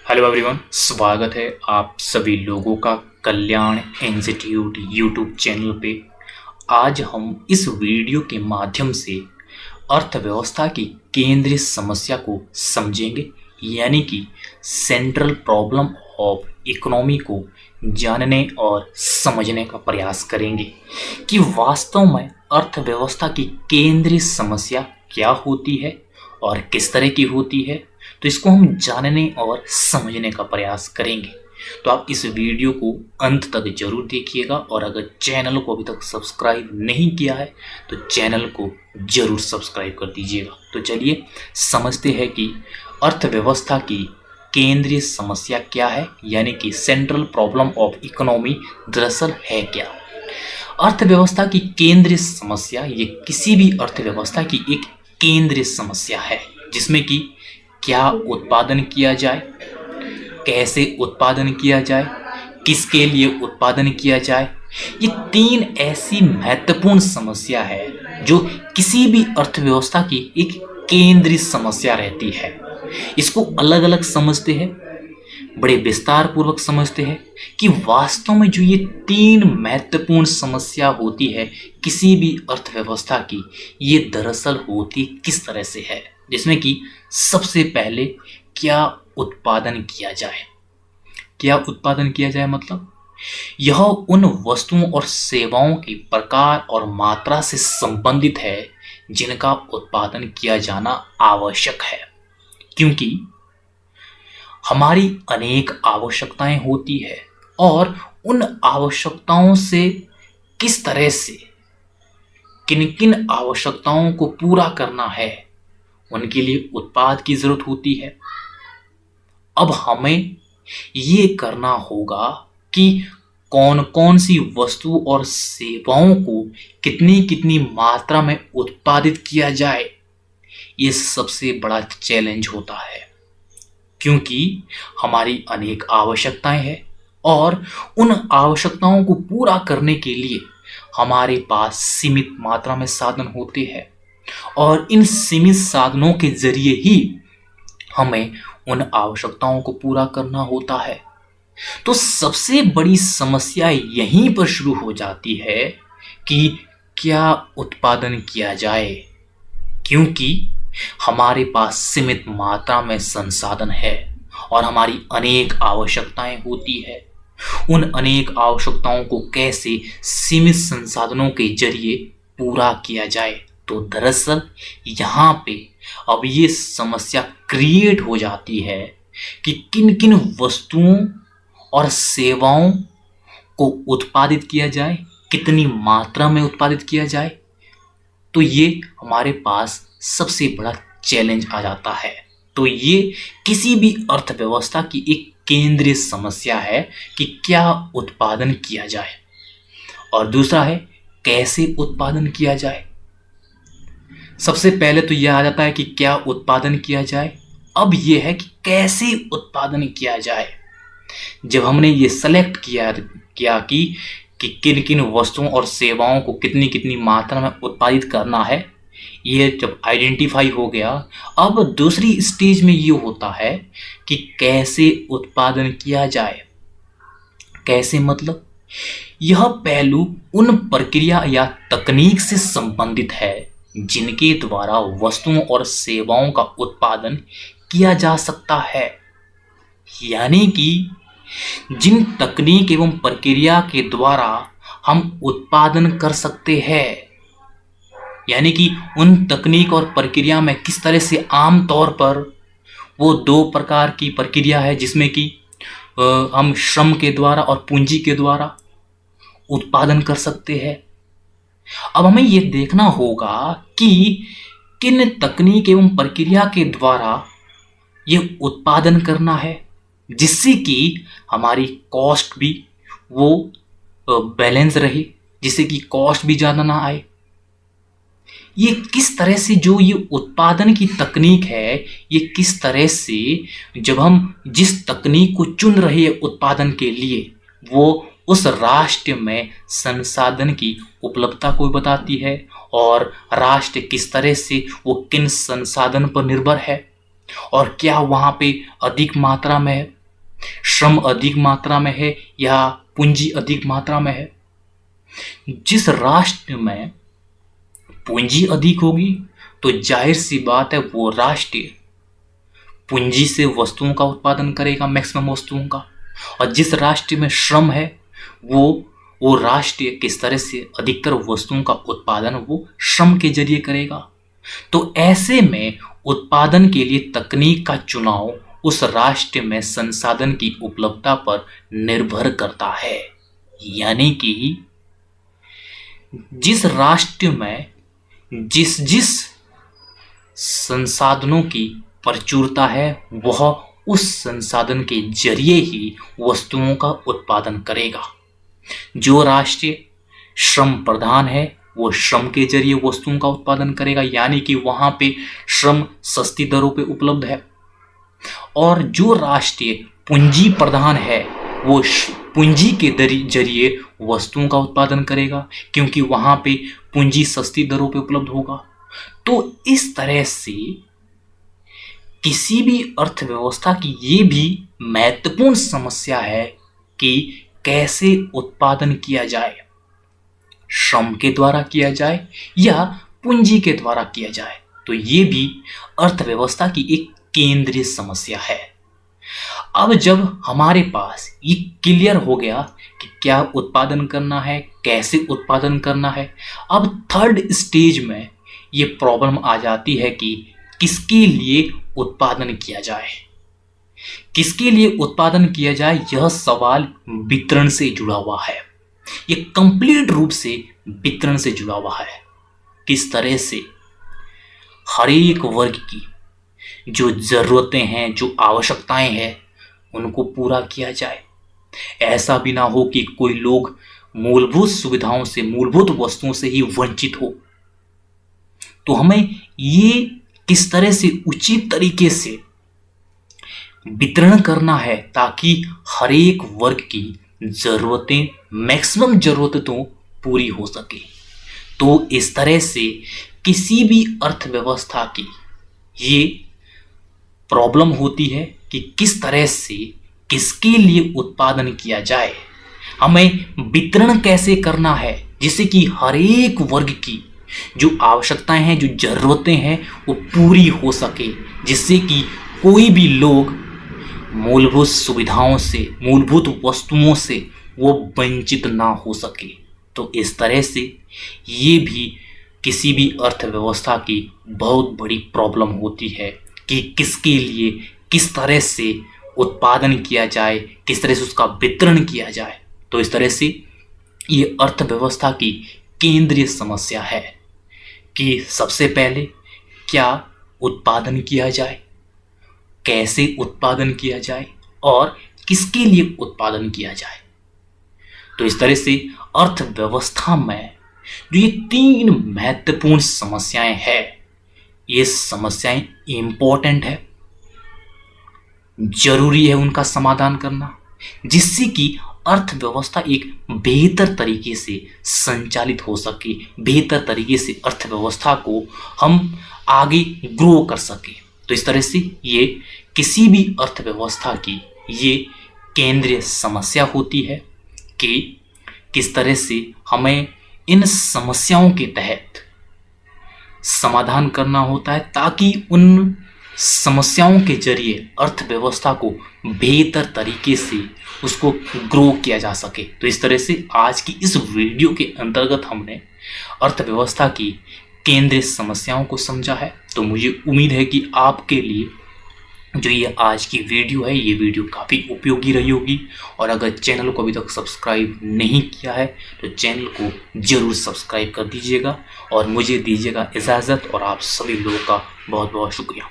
Hello everyone, स्वागत है आप सभी लोगों का कल्याण इंस्टीट्यूट यूट्यूब चैनल पे। आज हम इस वीडियो के माध्यम से अर्थव्यवस्था की केंद्रीय समस्या को समझेंगे, यानी कि सेंट्रल प्रॉब्लम ऑफ इकोनॉमी को जानने और समझने का प्रयास करेंगे कि वास्तव में अर्थव्यवस्था की केंद्रीय समस्या क्या होती है और किस तरह की होती है। तो इसको हम जानने और समझने का प्रयास करेंगे। तो आप इस वीडियो को अंत तक जरूर देखिएगा और अगर चैनल को अभी तक सब्सक्राइब नहीं किया है तो चैनल को जरूर सब्सक्राइब कर दीजिएगा। तो चलिए समझते हैं कि अर्थव्यवस्था की केंद्रीय समस्या क्या है, यानी कि सेंट्रल प्रॉब्लम ऑफ इकोनॉमी दरअसल है क्या। अर्थव्यवस्था की केंद्रीय समस्या ये किसी भी अर्थव्यवस्था की एक केंद्रीय समस्या है, जिसमें कि क्या उत्पादन किया जाए, कैसे उत्पादन किया जाए, किसके लिए उत्पादन किया जाए। ये तीन ऐसी महत्वपूर्ण समस्या है जो किसी भी अर्थव्यवस्था की एक केंद्रीय समस्या रहती है। इसको अलग अलग समझते हैं, बड़े विस्तार पूर्वक समझते हैं कि वास्तव में जो ये तीन महत्वपूर्ण समस्या होती है किसी भी अर्थव्यवस्था की, ये दरअसल होती किस तरह से है। जिसमें कि सबसे पहले क्या उत्पादन किया जाए। क्या उत्पादन किया जाए मतलब यह उन वस्तुओं और सेवाओं के प्रकार और मात्रा से संबंधित है जिनका उत्पादन किया जाना आवश्यक है, क्योंकि हमारी अनेक आवश्यकताएं होती है और उन आवश्यकताओं से किस तरह से किन किन आवश्यकताओं को पूरा करना है, उनके लिए उत्पाद की जरूरत होती है। अब हमें ये करना होगा कि कौन कौन सी वस्तु और सेवाओं को कितनी कितनी मात्रा में उत्पादित किया जाए। ये सबसे बड़ा चैलेंज होता है, क्योंकि हमारी अनेक आवश्यकताएं हैं और उन आवश्यकताओं को पूरा करने के लिए हमारे पास सीमित मात्रा में साधन होते हैं और इन सीमित साधनों के जरिए ही हमें उन आवश्यकताओं को पूरा करना होता है। तो सबसे बड़ी समस्या यहीं पर शुरू हो जाती है कि क्या उत्पादन किया जाए, क्योंकि हमारे पास सीमित मात्रा में संसाधन है और हमारी अनेक आवश्यकताएं होती है। उन अनेक आवश्यकताओं को कैसे सीमित संसाधनों के जरिए पूरा किया जाए। तो दरअसल यहाँ पे अब ये समस्या क्रिएट हो जाती है कि किन किन वस्तुओं और सेवाओं को उत्पादित किया जाए, कितनी मात्रा में उत्पादित किया जाए। तो ये हमारे पास सबसे बड़ा चैलेंज आ जाता है। तो ये किसी भी अर्थव्यवस्था की एक केंद्रीय समस्या है कि क्या उत्पादन किया जाए। और दूसरा है कैसे उत्पादन किया जाए। सबसे पहले तो यह आ जाता है कि क्या उत्पादन किया जाए, अब यह है कि कैसे उत्पादन किया जाए। जब हमने ये सेलेक्ट किया कि किन किन वस्तुओं और सेवाओं को कितनी कितनी मात्रा में उत्पादित करना है, ये जब आइडेंटिफाई हो गया, अब दूसरी स्टेज में ये होता है कि कैसे उत्पादन किया जाए। कैसे मतलब यह पहलू उन प्रक्रिया या तकनीक से संबंधित है जिनके द्वारा वस्तुओं और सेवाओं का उत्पादन किया जा सकता है, यानी कि जिन तकनीक एवं प्रक्रिया के द्वारा हम उत्पादन कर सकते हैं। यानी कि उन तकनीक और प्रक्रिया में किस तरह से आम तौर पर वो दो प्रकार की प्रक्रिया है, जिसमें कि हम श्रम के द्वारा और पूंजी के द्वारा उत्पादन कर सकते हैं। अब हमें यह देखना होगा कि किन तकनीक एवं प्रक्रिया के द्वारा यह उत्पादन करना है, जिससे कि हमारी कॉस्ट भी वो बैलेंस रहे, जिससे कि कॉस्ट भी ज़्यादा ना आए। ये किस तरह से जो ये उत्पादन की तकनीक है, ये किस तरह से जब हम जिस तकनीक को चुन रहे हैं उत्पादन के लिए, वो उस राष्ट्र में संसाधन की उपलब्धता को बताती है और राष्ट्र किस तरह से वो किन संसाधन पर निर्भर है और क्या वहाँ पे अधिक मात्रा में श्रम अधिक मात्रा में है या पूंजी अधिक मात्रा में है? जिस राष्ट्र में पूंजी अधिक होगी तो जाहिर सी बात है वो राष्ट्र पूंजी से वस्तुओं का उत्पादन करेगा, मैक्सिमम वस्तुओं का। और जिस राष्ट्र में श्रम है वो राष्ट्र किस तरह से अधिकतर वस्तुओं का उत्पादन वो श्रम के जरिए करेगा। तो ऐसे में उत्पादन के लिए तकनीक का चुनाव उस राष्ट्र में संसाधन की उपलब्धता पर निर्भर करता है। यानी कि जिस राष्ट्र में जिस संसाधनों की प्रचुरता है वह उस संसाधन के जरिए ही वस्तुओं का उत्पादन करेगा। जो राष्ट्र श्रम प्रधान है वो श्रम के जरिए वस्तुओं का उत्पादन करेगा, यानी कि वहां पे श्रम सस्ती दरों पे उपलब्ध है। और जो राष्ट्र पूंजी प्रधान है वो पूंजी के जरिए वस्तुओं का उत्पादन करेगा, क्योंकि वहां पे पूंजी सस्ती दरों पे उपलब्ध होगा। तो इस तरह से किसी भी अर्थव्यवस्था की ये भी महत्वपूर्ण समस्या है कि कैसे उत्पादन किया जाए, श्रम के द्वारा किया जाए या पूंजी के द्वारा किया जाए। तो ये भी अर्थव्यवस्था की एक केंद्रीय समस्या है। अब जब हमारे पास ये क्लियर हो गया कि क्या उत्पादन करना है, कैसे उत्पादन करना है, अब थर्ड स्टेज में ये प्रॉब्लम आ जाती है कि किसके लिए उत्पादन किया जाए। किसके लिए उत्पादन किया जाए, यह सवाल वितरण से जुड़ा हुआ है। ये कंप्लीट रूप से वितरण से जुड़ा हुआ है। किस तरह से हर एक वर्ग की जो जरूरतें हैं, जो आवश्यकताएं हैं, उनको पूरा किया जाए। ऐसा भी ना हो कि कोई लोग मूलभूत सुविधाओं से, मूलभूत वस्तुओं से ही वंचित हो। तो हमें ये किस तरह से उचित तरीके से वितरण करना है ताकि हर एक वर्ग की जरूरतें, मैक्सिमम जरूरतें तो पूरी हो सके। तो इस तरह से किसी भी अर्थव्यवस्था की ये प्रॉब्लम होती है कि किस तरह से किसके लिए उत्पादन किया जाए, हमें वितरण कैसे करना है जिससे कि हर एक वर्ग की जो आवश्यकताएं हैं, जो जरूरतें हैं, वो पूरी हो सके, जिससे कि कोई भी लोग मूलभूत सुविधाओं से, मूलभूत वस्तुओं से वो वंचित ना हो सके। तो इस तरह से ये भी किसी भी अर्थव्यवस्था की बहुत बड़ी प्रॉब्लम होती है कि किसके लिए किस तरह से उत्पादन किया जाए, किस तरह से उसका वितरण किया जाए। तो इस तरह से ये अर्थव्यवस्था की केंद्रीय समस्या है कि सबसे पहले क्या उत्पादन किया जाए, कैसे उत्पादन किया जाए और किसके लिए उत्पादन किया जाए। तो इस तरह से अर्थव्यवस्था में जो ये तीन महत्वपूर्ण समस्याएं हैं, ये समस्याएं इंपॉर्टेंट है, जरूरी है उनका समाधान करना, जिससे कि अर्थव्यवस्था एक बेहतर तरीके से संचालित हो सके, बेहतर तरीके से अर्थव्यवस्था को हम आगे ग्रो कर सके। तो इस तरह से ये किसी भी अर्थव्यवस्था की ये केंद्रीय समस्या होती है कि किस तरह से हमें इन समस्याओं के तहत समाधान करना होता है ताकि उन समस्याओं के जरिए अर्थव्यवस्था को बेहतर तरीके से उसको ग्रो किया जा सके। तो इस तरह से आज की इस वीडियो के अंतर्गत हमने अर्थव्यवस्था की केंद्रीय समस्याओं को समझा है। तो मुझे उम्मीद है कि आपके लिए जो ये आज की वीडियो है, ये वीडियो काफ़ी उपयोगी रही होगी। और अगर चैनल को अभी तक सब्सक्राइब नहीं किया है तो चैनल को ज़रूर सब्सक्राइब कर दीजिएगा और मुझे दीजिएगा इजाज़त। और आप सभी लोगों का बहुत बहुत शुक्रिया।